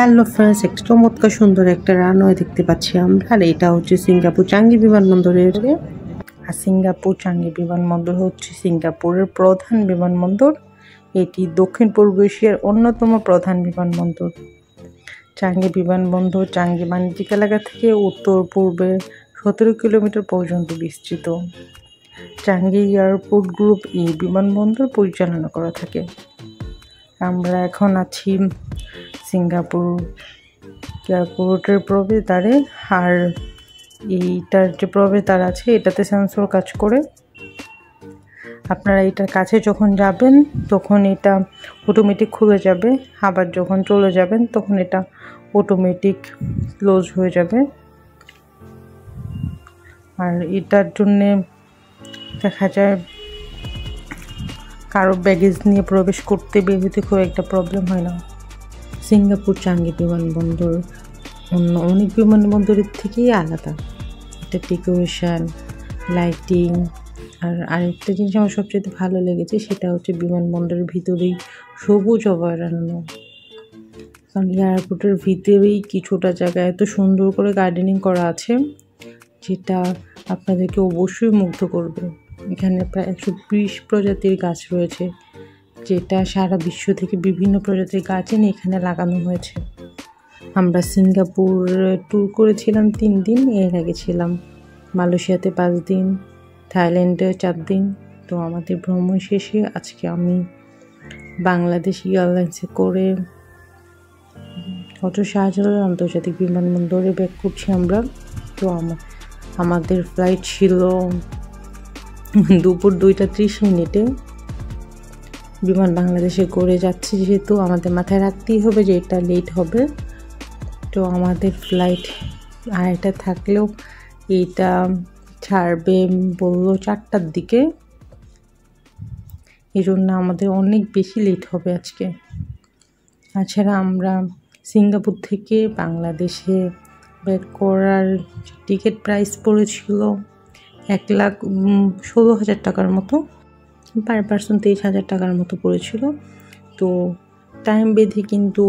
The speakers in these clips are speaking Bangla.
হ্যালো ফ্রেন্ডস, একটা চমৎকার সুন্দর একটা রানওয়ে দেখতে পাচ্ছি আমরা। আর এটা হচ্ছে সিঙ্গাপুর চাঙ্গি বিমানবন্দরের। আর সিঙ্গাপুর চাঙ্গি বিমানবন্দর হচ্ছে সিঙ্গাপুরের প্রধান বিমানবন্দর। এটি দক্ষিণ পূর্ব এশিয়ার অন্যতম প্রধান বিমানবন্দর। চাঙ্গি বিমানবন্দর চাঙ্গি বাণিজ্যিক এলাকা থেকে উত্তর পূর্বে 17 কিলোমিটার পর্যন্ত বিস্তৃত। চাঙ্গি এয়ারপোর্ট গ্রুপ এই বিমানবন্দর পরিচালনা করা থাকে। আমরা এখন আছি সিঙ্গাপুর এয়ারপোর্টের প্রবেশদ্বারে। আর এইটার যে প্রবেশদ্বার আছে এটাতে সেন্সর কাজ করে। আপনারা এটার কাছে যখন যাবেন তখন এটা অটোমেটিক খুলে যাবে, আবার যখন চলে যাবেন তখন এটা অটোমেটিক ক্লোজ হয়ে যাবে। আর এটার জন্যে দেখা যায় কারো ব্যাগেজ নিয়ে প্রবেশ করতে বের হতে খুব একটা প্রবলেম হয় না। সিঙ্গাপুর চাঙ্গি বিমানবন্দর অন্য অনেক বিমানবন্দরের থেকেই আলাদা। এটা ডেকোরেশন, লাইটিং, আর আরেকটা জিনিস আমার সবচেয়ে ভালো লেগেছে সেটা হচ্ছে বিমানবন্দরের ভিতরেই সবুজ অভয়ারণ্য। কারণ এয়ারপোর্টের ভিতরেই কিছুটা জায়গায় এত সুন্দর করে গার্ডেনিং করা আছে যেটা আপনাদেরকে অবশ্যই মুগ্ধ করবে। এখানে প্রায় 120 প্রজাতির গাছ রয়েছে, যেটা সারা বিশ্ব থেকে বিভিন্ন প্রজাতির গাছ এনে এখানে লাগানো হয়েছে। আমরা সিঙ্গাপুর ট্যুর করেছিলাম 3 দিন। এর আগে ছিলাম মালয়েশিয়াতে 5 দিন, থাইল্যান্ডে 4 দিন। তো আমাদের ভ্রমণ শেষে আজকে আমি বাংলাদেশ এয়ারলাইন্সে করে শাহজালাল আন্তর্জাতিক বিমানবন্দরে ব্যাক করছি আমরা। তো আমাদের ফ্লাইট ছিল দুপুর 2:30 বিমান বাংলাদেশে করে যাচ্ছি যেহেতু আমাদের মাথায় রাখতেই হবে যে এটা লেট হবে। তো আমাদের ফ্লাইট আড়াইটা থাকলেও এইটা ছাড়বে বললো 4টার দিকে। এই জন্য আমাদের অনেক বেশি লেট হবে আজকে। তাছাড়া আমরা সিঙ্গাপুর থেকে বাংলাদেশে ব্যাক করার টিকিট প্রাইস পড়েছিল 1,16,000 টাকার মতো, পার পার্সন 23,000 টাকার মতো পড়েছিল। তো টাইম বেঁধে কিন্তু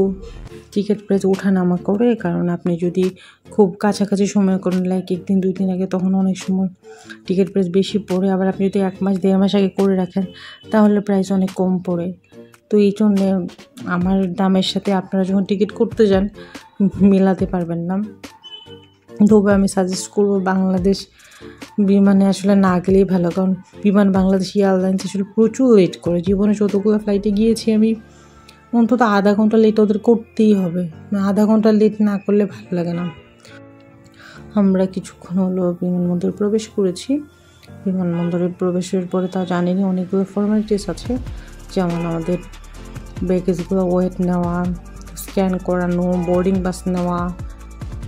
টিকিট প্রাইস ওঠানামা করে, কারণ আপনি যদি খুব কাছাকাছি সময় করেন, লাইক 1 দিন 2 দিন আগে, তখন অনেক সময় টিকিট প্রাইস বেশি পড়ে। আবার আপনি যদি 1 মাস 1.5 মাস আগে করে রাখেন তাহলে প্রাইস অনেক কম পড়ে। তো এই জন্যে আমার দামের সাথে আপনারা যখন টিকিট করতে যান মেলাতে পারবেন না। তবে আমি সাজেস্ট করবো বাংলাদেশ বিমানে আসলে না গেলেই ভালো, কারণ বিমান বাংলাদেশ এয়ারলাইন্স আসলে প্রচুর লেট করে। জীবনে যতগুলো ফ্লাইটে গিয়েছি আমি অন্তত আধা ঘন্টা লেট ওদের করতেই হবে, আধা ঘন্টা লেট না করলে ভালো লাগে না। আমরা কিছুক্ষণ হলো বিমানবন্দরে প্রবেশ করেছি। বিমানবন্দরে প্রবেশের পরে তা জানেনি অনেকগুলো ফর্মালিটিস আছে, যেমন আমাদের ব্যাগেজগুলো ওয়েট নেওয়া, স্ক্যান করানো, বোর্ডিং পাস নেওয়া,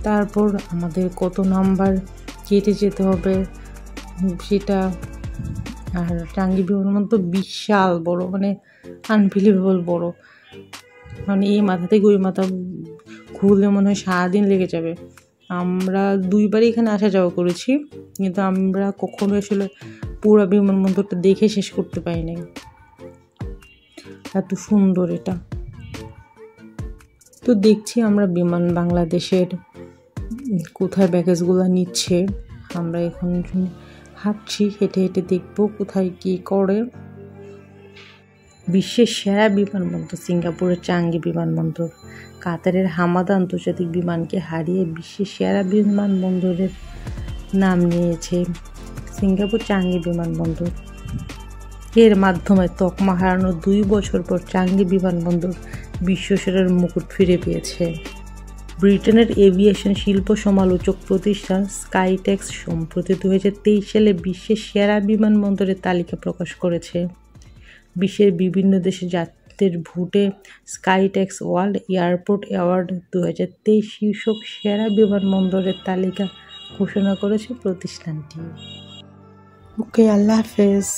তারপর আমাদের কত নাম্বার কেটে যেতে হবে সেটা। আর চাঙ্গি বিমানবন্দর বিশাল বড়, মানে আনবিলিভেবল বড়। মানে এই মাথা থেকে ওই মাথা ঘুরলে মনে হয় সারাদিন লেগে যাবে। আমরা 2বারই এখানে আসা যাওয়া করেছি, কিন্তু আমরা কখনো আসলে পুরো বিমানবন্দরটা দেখে শেষ করতে পারি নাই। এত সুন্দর এটা। তো দেখছি আমরা বিমান বাংলাদেশের কোথায় ব্যাগেজগুলো নিচ্ছে। আমরা এখন হাঁটছি, হেঁটে হেঁটে দেখবো কোথায় কি করে। বিশ্বের সেরা বিমানবন্দর সিঙ্গাপুরের চাঙ্গি বিমানবন্দর কাতারের হামাদা আন্তর্জাতিক বিমানকে হারিয়ে বিশ্বের সেরা বিমানবন্দরের নাম নিয়েছে সিঙ্গাপুর চাঙ্গি বিমানবন্দর। এর মাধ্যমে তকমা হারানোর 2 বছর পর চাঙ্গি বিমানবন্দর বিশ্বসেরার মুকুট ফিরে পেয়েছে। ব্রিটেনের এভিয়েশন শিল্প সমালোচক প্রতিষ্ঠান স্কাইটেক্স সম্প্রতি 2023 সালে বিশ্বের সেরা বিমানবন্দরের তালিকা প্রকাশ করেছে। বিশ্বের বিভিন্ন দেশে যাত্রীদের ভোটে স্কাইটেক্স ওয়ার্ল্ড এয়ারপোর্ট অ্যাওয়ার্ড 2023 শীর্ষক সেরা বিমানবন্দরের তালিকা ঘোষণা করেছে প্রতিষ্ঠানটি। ওকে, আল্লাহ হাফেজ।